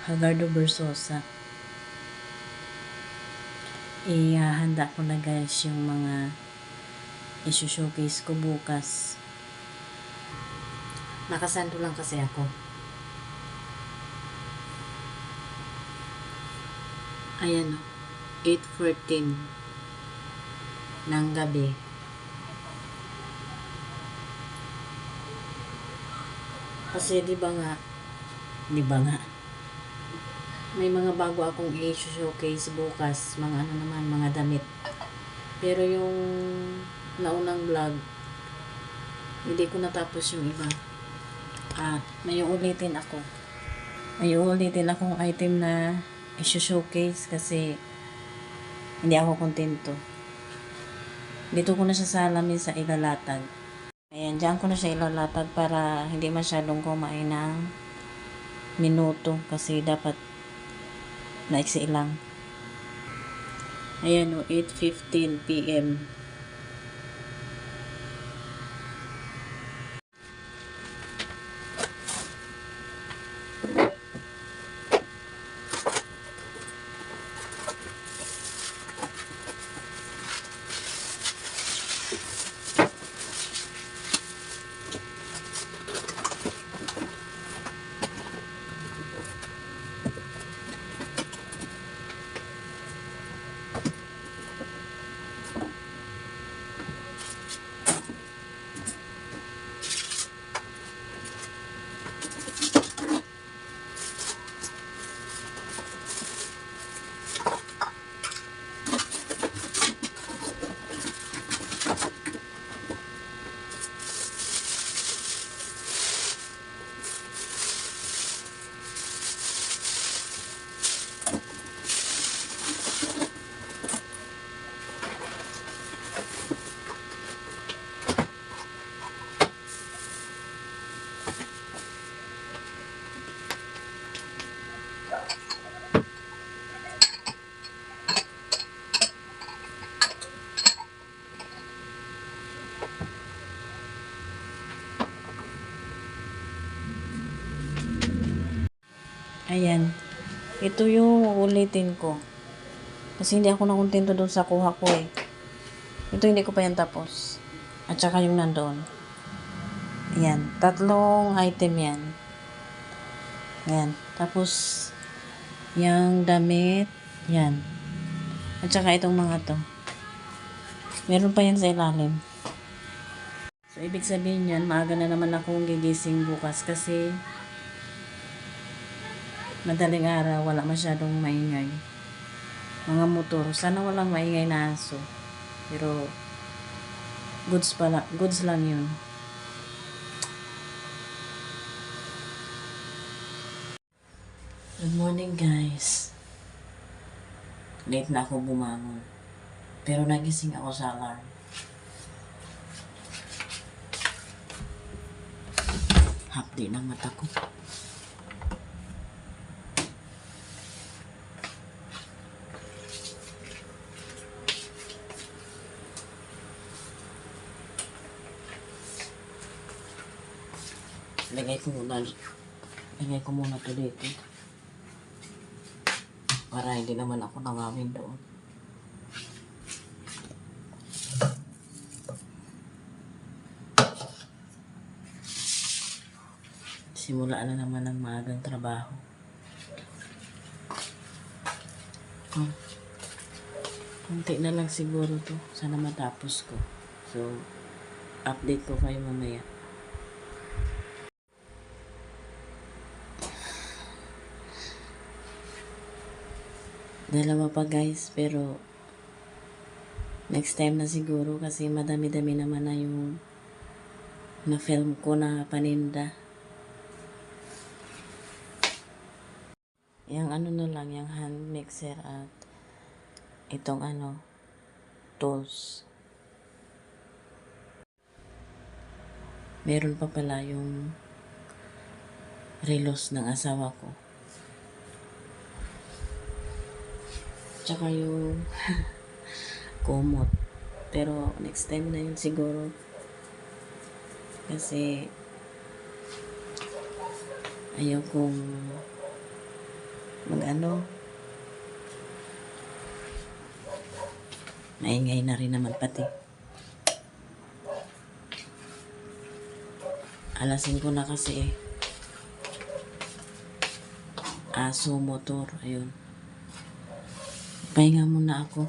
Hagardo Versosa. Ihahanda ko na guys yung mga isu-showcase ko bukas. Nakasanto lang kasi ako. Ayan o. 8:14 ng gabi. Kasi di ba nga may mga bago akong i-showcase bukas, mga ano naman, mga damit. Pero yung naunang vlog, hindi ko natapos yung iba. At may uulitin akong item na i-showcase kasi hindi ako kontento. Dito ko na siya sa alamin sa ilalatag. Ayan, dyan ko na siya ilalatag para hindi masyadong kumain ng minuto kasi dapat naiksi lang. Ayan o, 8:15 PM. Ayan. Ito yung ulitin ko. Kasi hindi ako nakontento doon sa kuha ko eh. Ito hindi ko pa yan tapos. At saka yung nandoon. Ayan. 3 item yan. Ayan. Tapos, yung damit. Yan. At saka itong mga to. Meron pa yan sa ilalim. So, ibig sabihin yan, maaga na naman akong gigising bukas kasi madaling araw, wala masyadong maingay. Mga motor, sana walang maingay na aso. Pero, goods lang yun. Good morning guys. Late na ako bumangon. Pero nagising ako sa alarm. Hapdi ng mata ko. Lagay ko muna to dito. Para hindi naman ako nangawin doon. Simulaan na naman ang maagang trabaho. Kunti na lang siguro to. Sana matapos ko. So, update ko kayo mamaya. Dalawa pa guys, pero next time na siguro kasi madami-dami naman na yung na-film ko na paninda. Yung ano na lang, yung hand mixer at itong tools. Meron pa pala yung relos ng asawa ko. Tsaka yung kumot. Pero next time na yun siguro. Kasi ayaw kong mag-ano. Maingay na rin naman pati. Alasin ko na kasi eh. Aso, motor, ayun. Pahinga muna ako.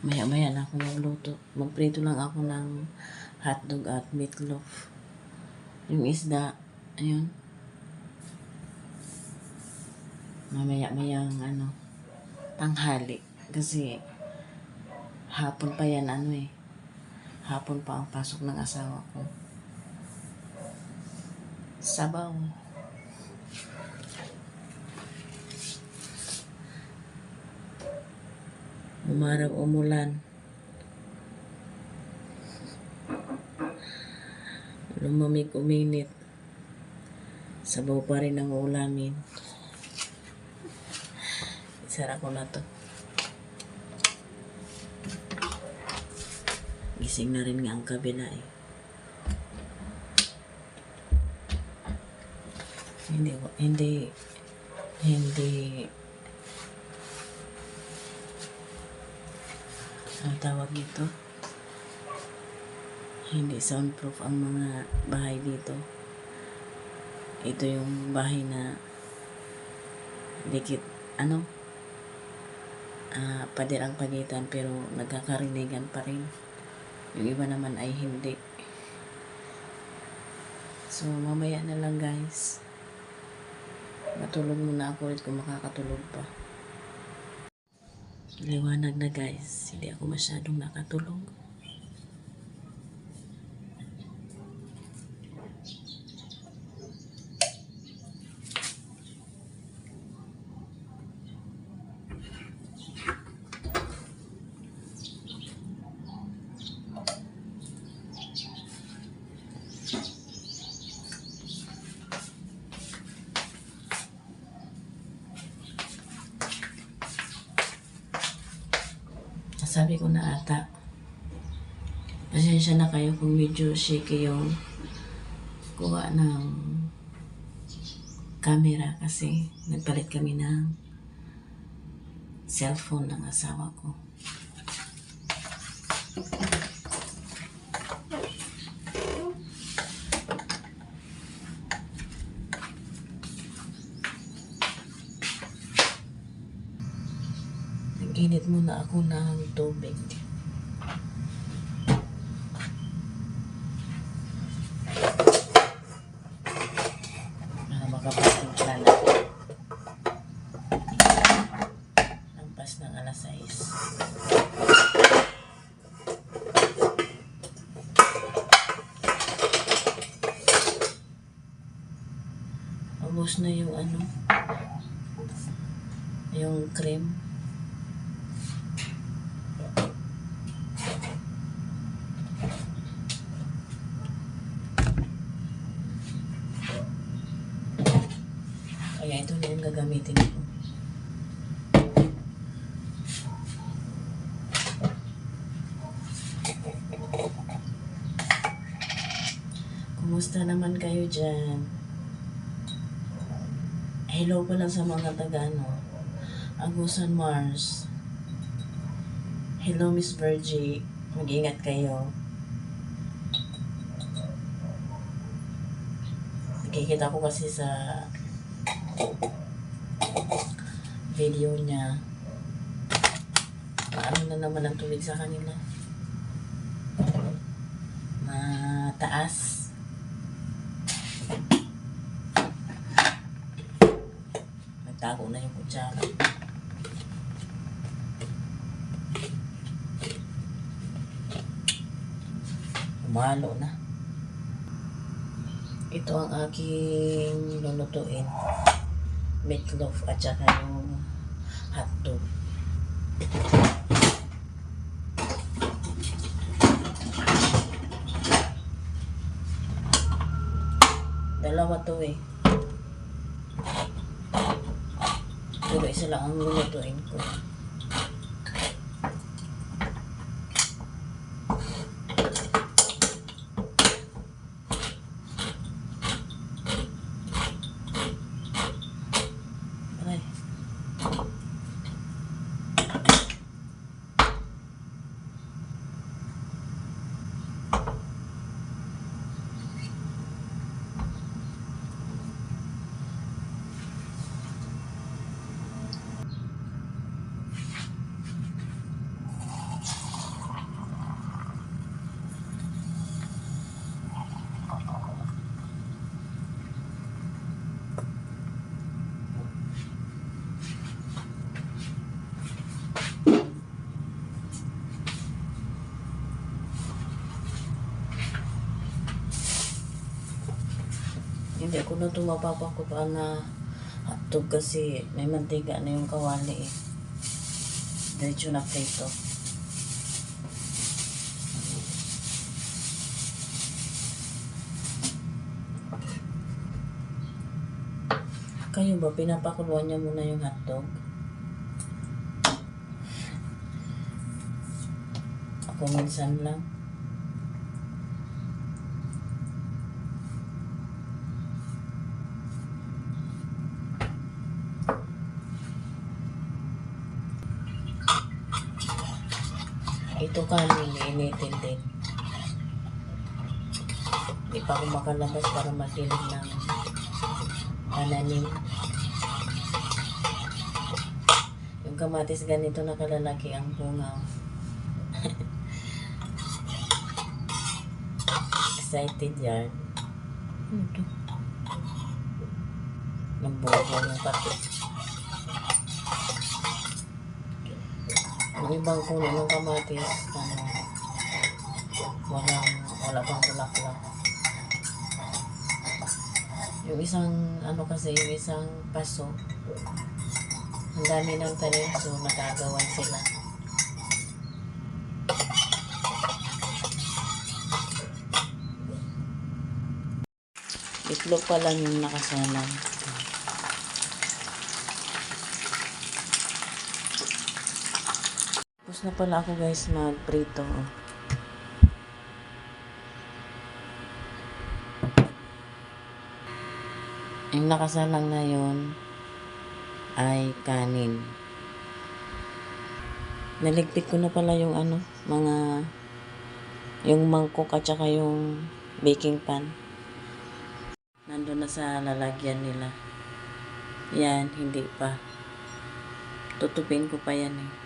Maya-maya na ako magluto. Magprito lang ako ng hotdog at meatloaf. Yung isda, ayun. Mamaya-maya ang tanghali. Kasi hapon pa yan hapon pa ang pasok ng asawa ko. Sabaw. Umaraw umulan. Lumamig uminit. Sabaw pa rin ang ulamin. Isara ko na to. Gising na rin nga ang kabila eh. Hindi ang tawag dito, hindi soundproof ang mga bahay dito. Ito yung bahay na dikit pader ang pagitan pero nagkakarinigan pa rin. Yung iba naman ay hindi. So mamaya na lang guys. Matulog muna ako ulit kung makakatulog pa. Liwanag na guys. Hindi ako masyadong nakatulog. Sabi ko na ata, pasensya na kayo kung medyo shaky yung kuha ng camera kasi nagpalit kami ng cellphone ng asawa ko. Nag-init muna ako ng tubig. Para makapagtimpla na. Lampas ng alas 6. Ubos na yung yung cream. Kaya ito na yung gagamitin ko. Kumusta naman kayo dyan? Hello pa lang sa mga taga Agusan Mars. Hello Miss Virgie. Mag-ingat kayo. Nakikita ko kasi sa video niya paano na naman ang tubig sa kanila, mataas. Nagtago na yung kutsara. Umalo na. Ito ang aking lulutuin, meatloaf at saka yung hotdog. Dalawa to eh. Pero isa lang ang lulutuin ko. ko na ito mapapakupaan na hotdog kasi may mantiga na yung kawali eh. Diretso na prito. Kayo ba, pinapakuluan niya muna yung hotdog? Ako minsan lang. Ito kanin, initin din. Hindi pa ako makalabas para matilig ng pananim. Yung kamatis ganito na kalalaki ang bunga. Excited yan. Ito. Nagbuo ng pati. Yung ibang puno ng kamatis, wala pang bulaklak. Yung isang, yung isang paso, ang dami ng tanim, so nagagawan sila. Itlog pa lang yung nakasalang. Tapos na pala ako guys magprito. Yung nakasalang na yun ay kanin. Naligpit ko na pala yung yung mangkok at saka yung baking pan. Nandun na sa lalagyan nila. Yan, hindi pa. Tutupin ko pa yan eh.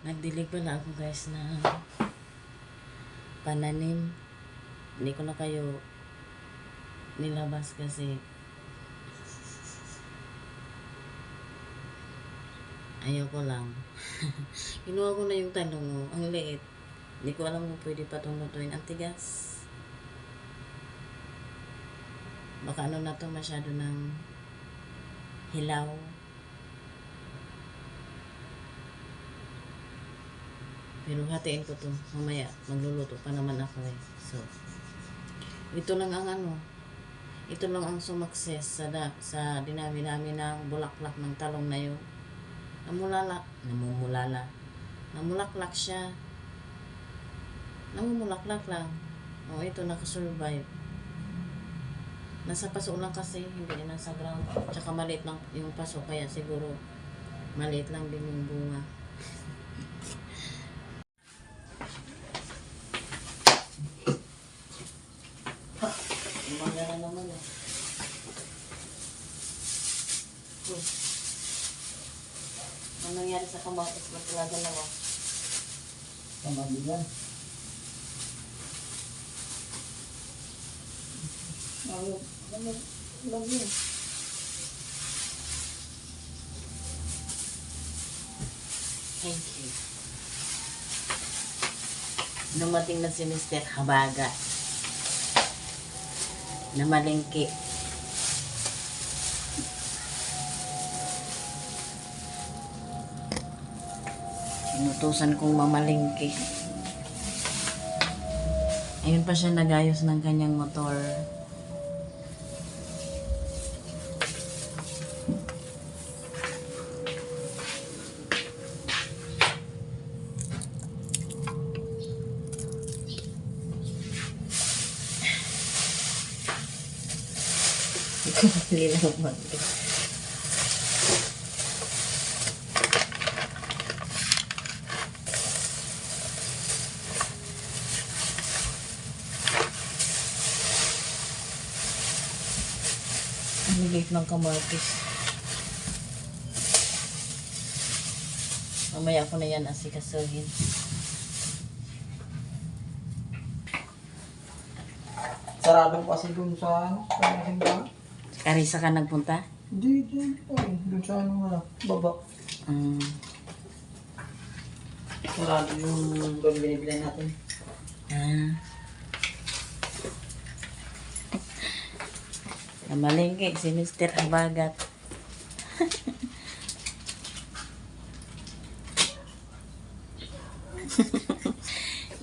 Nagdilig pala ako guys na pananim. Hindi ko na kayo nilabas kasi ayaw ko lang. Kinuha ko na yung talong mo. Ang liit. Hindi ko alam kung pwede pa itong lutuin. Ang tigas. Baka na to masyado ng hilaw. Pero hatiin ko to. Mamaya magluluto pa naman ako eh. So, ito lang ang sumakses sa dinami-dami ng bulaklak ng talong na yun. Namulaklak siya. Namumulaklak lang. O, ito nakasurvive. Nasa paso lang kasi, hindi nasa ground. Tsaka maliit lang yung paso, kaya siguro maliit lang din yung bunga. Umanga na naman eh. Ano nangyari sa kamatis? Ba't wala dalawa? Kamatis yan. Alam yun. Thank you. Dumating na si Mr. Habaga na malingki. Inutusan kong mamalingki. Ayun pa siya nagayos ng kanyang motor. Kumali lang mag ang liit ng kamatis. Mamaya ako na yan asikasuhin. Sarado ko kasi dun sa simbahan. Karisa ka nagpunta? Hindi, dun sa baba. Sarado yung doon binibili natin. Namalengke si Mr. Habagat.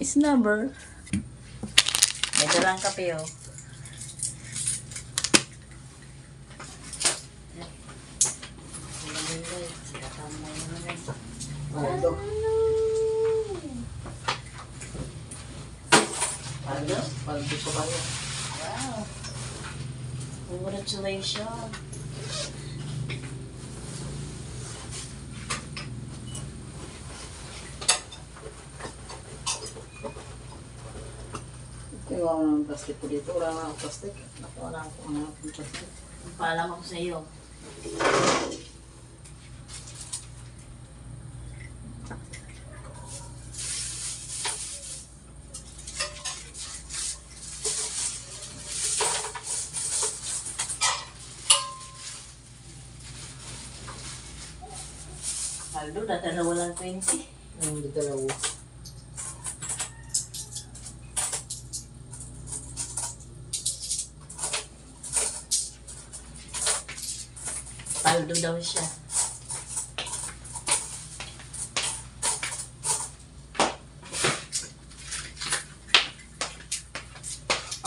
Snubber. May dalang kape, oh. Aldo. Aldo? Paldo pa kayo. Wow. Congratulations. Tingnan ko ng plastic ko dito. Wala na akong plastic. Nakuha na ako ng plastic. Paalam ako sa iyo. Aldo, dadalawa lang 20. Ang dalawa. Aldo daw siya.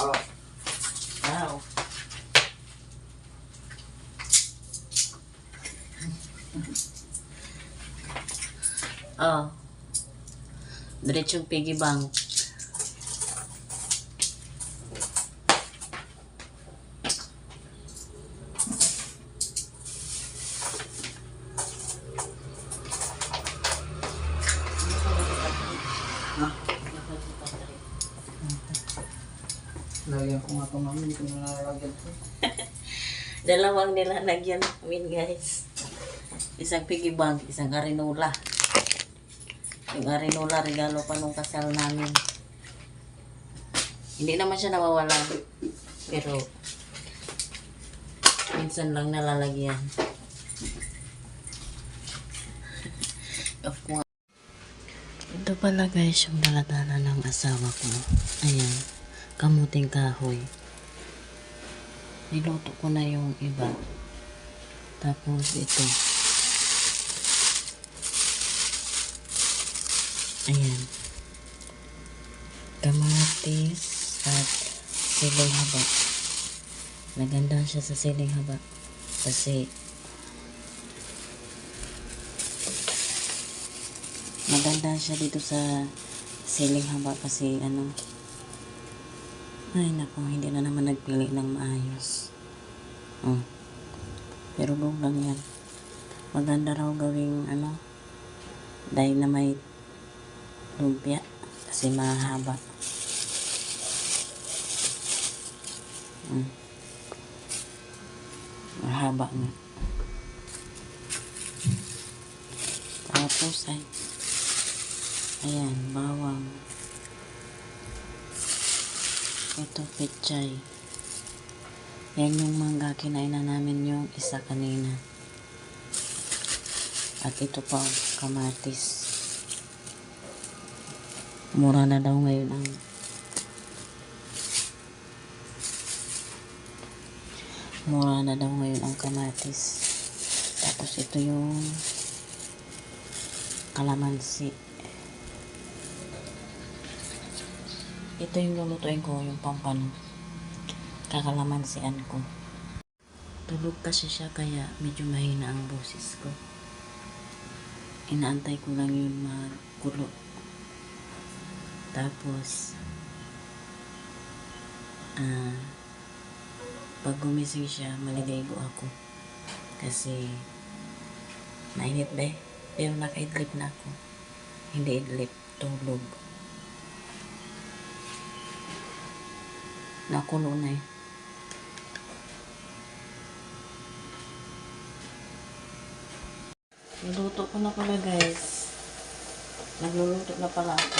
Oh. Wow. Oh. Diretsong piggy bank. Ha? Lagyan ko nga ito mami. Hindi ko na nalagyan ito. Dalawang nilalagyan namin, guys. Isang piggy bank, isang arinola. Yung arinola, regalo pa nung kasal namin. Hindi naman siya nawawala. Pero, minsan lang nalalagyan. Of course. Ito pala guys, yung daladala ng asawa ko. Ayan, kamuting kahoy. Niluto ko na yung iba. Tapos ito. Ayan. Kamatis at siling haba. Naganda siya sa siling haba. Kasi maganda siya dito sa siling haba kasi ano. Ay naku, hindi na naman nagpili ng maayos. Oh. Pero buong lang yan. Maganda raw gawing ano, dynamite lumpia kasi mahaba. Mahaba nga. Tapos ay ayan, bawang. Ito pechay. Yan yung mangga, kinain na namin yung isa kanina. At ito pa, kamatis. Mura na daw ngayon ang kamatis. Tapos ito yung kalamansi. Ito yung lulutuin ko, yung pampano. Kakalamansian ko. Tulog kasi siya kaya medyo mahina ang boses ko. Inaantay ko lang yun magkulo. Tapos pag gumising siya, maliligo ako. Kasi mainit ba eh. Pero naka-idlip na ako. Hindi idlip, tulog. Nakulo na eh. Niluto ko na pala guys. Nagluluto na pala ako.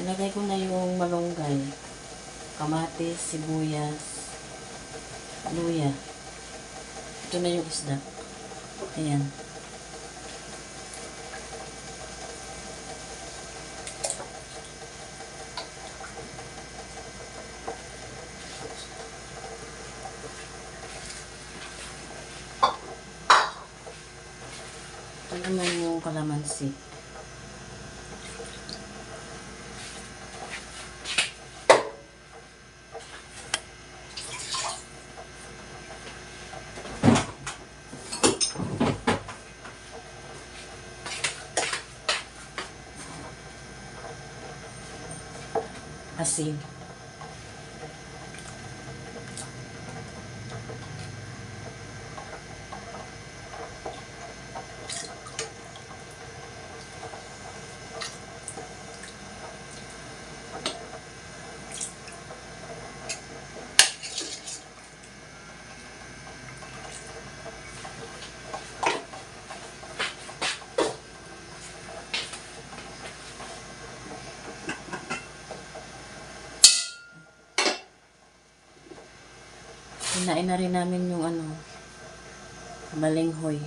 Ilagay ko na yung malunggay, kamatis, sibuyas, luya. Ito na yung isda. Ayan. kalamansi. Asin. Kinain na rin namin yung balinghoy.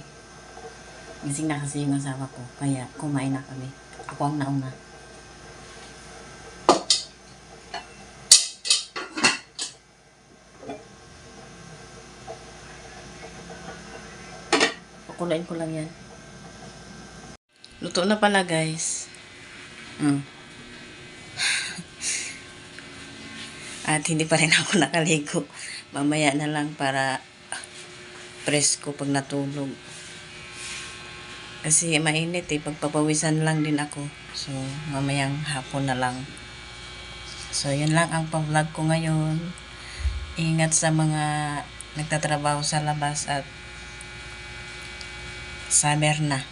Gising na kasi yung asawa ko, kaya kumain na kami. Ako ang nauna. Pakulain ko lang yan. Luto na pala, guys. At hindi pa rin ako nakaligo. Mamaya na lang para presko pag natulog. Kasi mainit pagpapawisan lang din ako. So, mamayang hapon na lang. So, yun lang ang pa-vlog ko ngayon. Ingat sa mga nagtatrabaho sa labas at summer na.